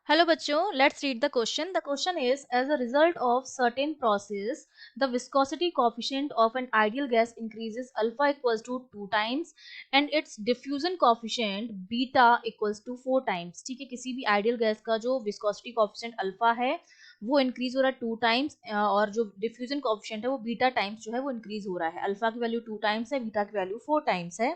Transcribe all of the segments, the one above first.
Hello बच्चों, let's read the question. The question is, as a result of certain process, the viscosity coefficient of an ideal gas increases alpha equals to 2 times and its diffusion coefficient beta equals to 4 times. ठीक है, किसी भी ideal gas का जो viscosity coefficient alpha है वो increase हो रहा है 2 टाइम्स और जो डिफ्यूजन कोएफिशिएंट है वो बीटा टाइम्स जो है वो इंक्रीज हो रहा है. अल्फा की वैल्यू 2 टाइम्स है, बीटा की वैल्यू 4 टाइम्स है.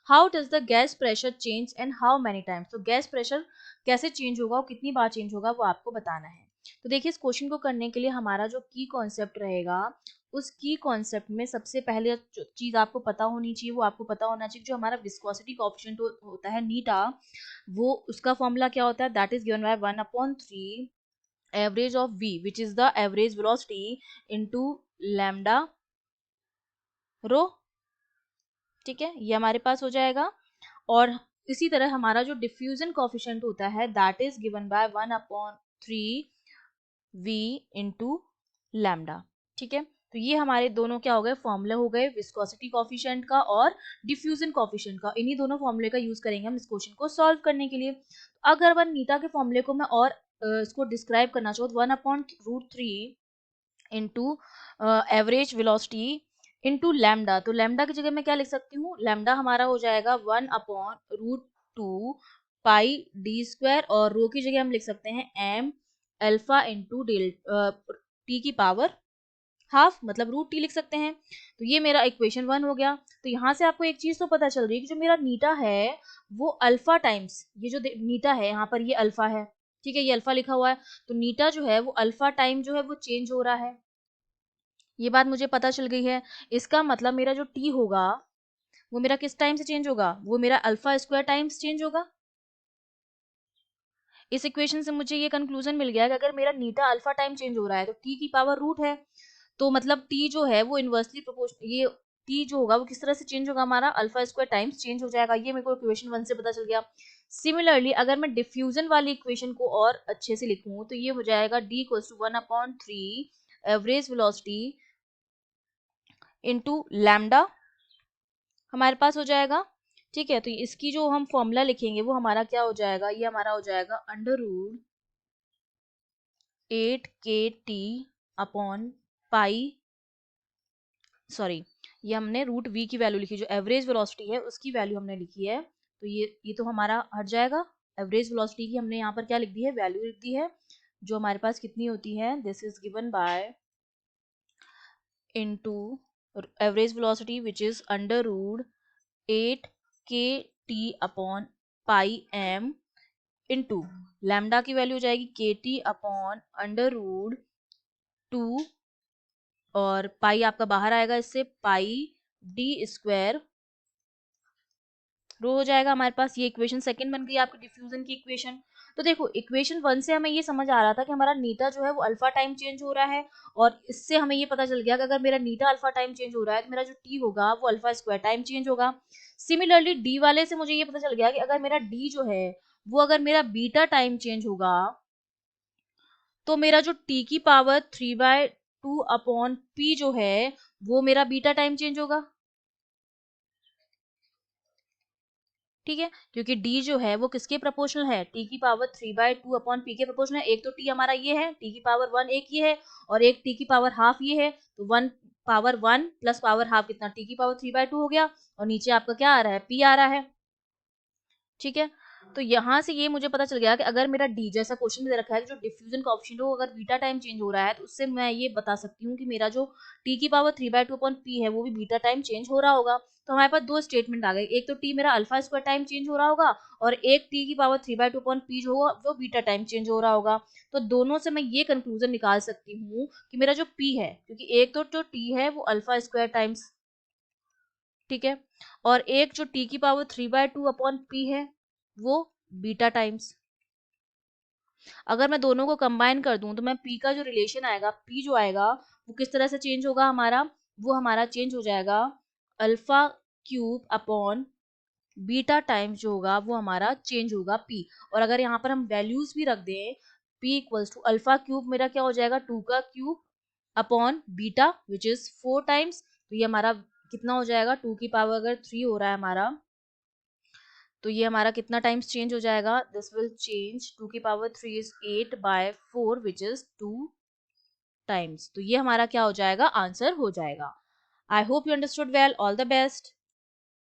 How does the gas pressure change and how many times. तो गैस प्रेशर कैसे चेंज होगा और कितनी बार चेंज होगा वो आपको बताना है. तो देखिए, इस क्वेश्चन को करने के लिए हमारा जो की कॉन्सेप्ट रहेगा, उस की कॉन्सेप्ट में सबसे पहले जो चीज आपको पता होनी चाहिए वो आपको पता होना चाहिए जो हमारा विस्कोसिटी कोएफिशिएंट होता है नीटा, वो उसका फॉर्मूला क्या होता है. That is given by 1/3 average of v which is the average velocity into lambda rho. ठीक है, ये हमारे पास हो जाएगा. और इसी तरह हमारा जो डिफ्यूजन कोएफिशिएंट होता है that is given by 1/3 v into lambda. ठीक है, तो ये हमारे दोनों क्या हो गए, फॉर्मूले हो गए विस्कोसिटी कोएफिशिएंट का और डिफ्यूजन कोएफिशिएंट का. इन्हीं दोनों फॉर्मूले का यूज करेंगे हम इस क्वेश्चन को सॉल्व करने के लिए. अगर वन नीटा के फॉर्मूले को मैं और इसको डिस्क्राइब करना चाहूँ तो 1/√3 into average velocity into lambda. तो लैम्डा की जगह मैं क्या लिख सकती हूँ, लैम्डा हमारा हो जाएगा 1/√2 पाई डी स्क्वायर और रो की जगह हम लिख सकते हैं एम अल्फा इंटू टी की पावर हाफ, मतलब √t लिख सकते हैं. तो ये मेरा इक्वेशन 1 हो गया. तो यहाँ से आपको एक चीज तो पता चल रही है कि जो मेरा नीटा है वो अल्फा टाइम्स, ये जो नीटा है यहाँ पर ये अल्फा है. ठीक है, ये अल्फा लिखा हुआ है. तो नीटा जो है वो अल्फा टाइम जो है वो चेंज हो रहा है. ये बात मुझे पता चल गई है. इसका मतलब मेरा जो टी होगा वो मेरा किस टाइम से चेंज होगा, वो मेरा अल्फा स्क्वायर टाइम्स चेंज होगा. इस इक्वेशन से मुझे ये कंक्लूजन मिल गया कि अगर मेरा नीटा अल्फा टाइम चेंज हो रहा है तो टी की पावर रूट है. तो मतलब टी जो है वो इनवर्सली प्रोपोर्शनल, ये टी जो होगा वो किस तरह से चेंज होगा, हमारा अल्फा स्क्वायर टाइम्स चेंज हो जाएगा. ये मेरे को इक्वेशन 1 से पता चल गया. सिमिलरली अगर मैं डिफ्यूजन वाली इक्वेशन को और अच्छे से लिखूं तो ये हो जाएगा d equals to 1/3 average velocity into lambda हमारे पास हो जाएगा. ठीक है, तो इसकी जो हम फॉर्मूला लिखेंगे वो हमारा क्या हो जाएगा, ये हमारा हो जाएगा √8 kT अपॉन पाई, सॉरी, ये हमने √v की वैल्यू लिखी, जो एवरेज वेलोसिटी है उसकी वैल्यू हमने लिखी है. तो ये तो हमारा हट जाएगा. एवरेज वेलोसिटी की हमने यहाँ पर क्या लिख दी है, वैल्यू लिख दी है, जो हमारे पास कितनी होती है, this is given bye into average velocity which is √8 kT upon pi m into lambda की वैल्यू हो जाएगी kT अपॉन √2 और पाई आपका बाहर आएगा इससे, पाई डी स्क्वायर रो हो जाएगा हमारे पास. ये इक्वेशन सेकंड बन गई आपकी डिफ्यूजन की इक्वेशन. तो देखो, इक्वेशन 1 से हमें ये समझ आ रहा था कि हमारा नीटा जो है वो अल्फा टाइम चेंज हो रहा है, और इससे हमें ये पता चल गया कि अगर मेरा नीटा अल्फा टाइम चेंज हो रहा है तो मेरा जो टी होगा वो अल्फा स्क्वायर टाइम चेंज होगा. सिमिलरली डी वाले से मुझे ये पता चल गया कि अगर मेरा डी जो है वो अगर मेरा बीटा टाइम चेंज होगा तो मेरा जो टी की पावर 3/2 अपॉन पी जो है वो मेरा बीटा टाइम चेंज होगा. ठीक है, क्योंकि d जो है वो किसके प्रोपोर्शनल है, t की पावर 3/2 अपॉन p के प्रोपोर्शनल है. एक तो t हमारा ये है, t की पावर 1 एक ये है, और एक t की पावर हाफ ये है. तो 1 पावर 1 प्लस पावर हाफ कितना, t की पावर 3/2 हो गया, और नीचे आपका क्या आ रहा है, p आ रहा है. ठीक है, तो यहाँ से ये मुझे पता चल गया कि अगर मेरा डी, जैसा क्वेश्चन में दे रखा है जो डिफ्यूजन कोएफिशिएंट हो अगर बीटा टाइम चेंज हो रहा है तो उससे मैं ये बता सकती हूँ कि मेरा जो टी की पावर 3/2 अपॉन पी है वो भी बीटा टाइम चेंज हो रहा होगा. तो हमारे पास दो स्टेटमेंट आ गए, एक तो टी मेरा अल्फा स्क्वायर टाइम चेंज हो रहा होगा, और एक टी की पावर 3/2 अपॉन पी जो होगा वो बीटा टाइम चेंज हो रहा होगा. तो दोनों से मैं ये कंक्लूजन निकाल सकती हूँ कि मेरा जो पी है, क्योंकि एक तो जो टी है वो अल्फा स्क्वायर टाइम्स, ठीक है, और एक जो टी की पावर 3/2 अपॉन पी है वो बीटा टाइम्स. अगर मैं दोनों को कंबाइन कर दूं तो मैं पी का जो रिलेशन आएगा, पी जो आएगा वो किस तरह से चेंज होगा हमारा, वो हमारा चेंज हो जाएगा alpha cube upon beta times जो होगा वो हमारा चेंज होगा पी. और अगर यहाँ पर हम वैल्यूज भी रख दें, P equals to alpha cube मेरा क्या हो जाएगा, 2 का cube upon beta which is 4 times. तो ये हमारा कितना हो जाएगा, 2 की पावर अगर 3 हो रहा है हमारा तो ये हमारा कितना टाइम्स चेंज हो जाएगा, दिस विल चेंज 2 की power 3 is 8/4 which is 2 times. तो ये हमारा क्या हो जाएगा, आंसर हो जाएगा। I hope you understood well, all the best.